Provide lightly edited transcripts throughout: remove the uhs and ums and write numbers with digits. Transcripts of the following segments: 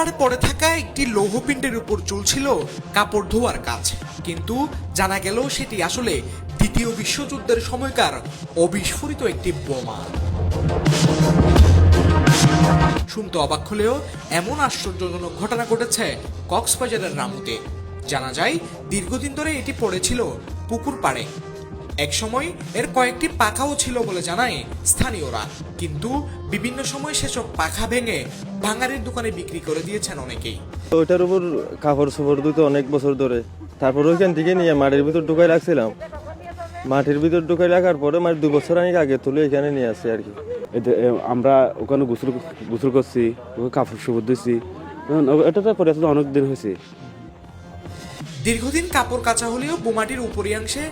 পাড়ে পড়ে থাকা একটি লৌহপিণ্ডের উপর চলছিল কাপড় ধোয়ার কাজ, কিন্তু জানা গেল সেটি আসলে দ্বিতীয় বিশ্বযুদ্ধের সময়কার অবিস্ফোরিত একটি বোমা। শুনতে অবাক হলেও এমন আশ্চর্যজনক ঘটনা ঘটেছে কক্সবাজারের রামুতে। জানা যায় দীর্ঘদিন ধরে এটি পড়েছিল পুকুর পাড়ে। একসময় এর কয়েকটি পাখাও ছিল বলে জানায় স্থানীয়রা, কিন্তু বিভিন্ন সময় সেসব পাখা ভেঙে ভাঙারির দোকানে বিক্রি করে দিয়েছেন অনেকেই। ওইটার উপর কাপড় চোপড় ধুতো অনেক বছর ধরে, তারপর ওইখান থেকে নিয়ে মাটির ভিতর ঢুকাই রাখছিলাম। মাটির ভিতর ঢুকাই রাখার পরে 2 বছর আগে তুলে এখানে নিয়ে আসি আর কি। আমরা ওখানে গোসল করছি, কাপড় চোপড় দিচ্ছি, এটাতে পরে অনেক দিন হয়েছে। দীর্ঘদিন কাপড় কাচা হলেও বোমাটির উপরিয়াংশে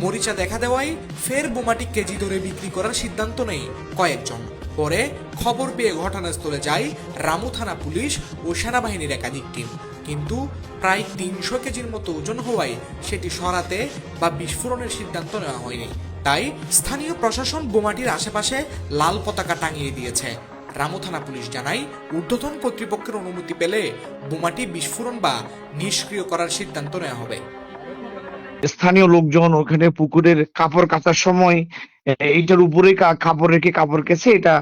মরিচা দেখা দেওয়ায় ফের বোমাটি কেজি ধরে বিক্রি করার সিদ্ধান্ত নেয় কয়েকজন। পরে খবর পেয়ে ঘটনাস্থলে যায় রামু থানা পুলিশ ও সেনাবাহিনীর একাধিক টিম, কিন্তু প্রায় 300 কেজির মতো ওজন হওয়ায় সেটি সরাতে বা বিস্ফোরণের সিদ্ধান্ত নেওয়া হয়নি। তাই স্থানীয় প্রশাসন বোমাটির আশেপাশে লাল পতাকা টাঙিয়ে দিয়েছে। রামু থানা পুলিশ জানায়, ঊর্ধ্বতন কর্তৃপক্ষের অনুমতি পেলে বোমাটি বিস্ফোরণ বা নিষ্ক্রিয় করার সিদ্ধান্ত নেওয়া হবে। স্থানীয় লোকজন ওখানে পুকুরের কাপড় কাচার সময় এইটার উপরে কাপড় রেখে কাপড় কেচে এটা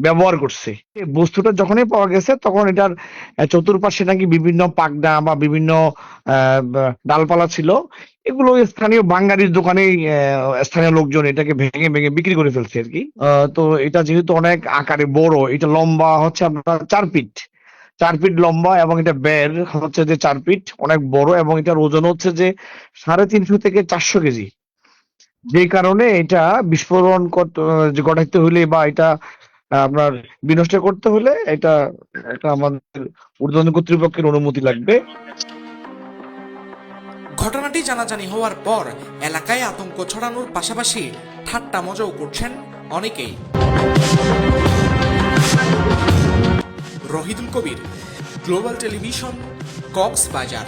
ব্যবহার করছে। বস্তুটা যখনই পাওয়া গেছে তখন এটার চতুর্পাশে নাকি বিভিন্ন পাকনা বা বিভিন্ন ডালপালা ছিল। এগুলো স্থানীয় বাঙালির দোকানে স্থানীয় লোকজন এটাকে ভেঙে ভেঙে বিক্রি করে ফেলছে আর কি। তো এটা যেহেতু অনেক আকারে বড়, এটা লম্বা হচ্ছে আপনার 4 ফিট লম্বা, এবং এটা বের হচ্ছে যে 4 ফিট, অনেক বড়, এবং এটার ওজন হচ্ছে যে 350 থেকে 400 কেজি। যে কারণে এটা বিস্ফোরণ ঘটাইতে হলে বা এটা আপনার বিনষ্ট করতে হলে এটা আমাদের ঊর্ধ্বতন কর্তৃপক্ষের অনুমতি লাগবে। ঘটনাটি জানাজানি হওয়ার পর এলাকায় আতঙ্ক ছড়ানোর পাশাপাশি ঠাট্টা মজাও করছেন অনেকেই। রহিদুল কবির, গ্লোবাল টেলিভিশন, কক্সবাজার।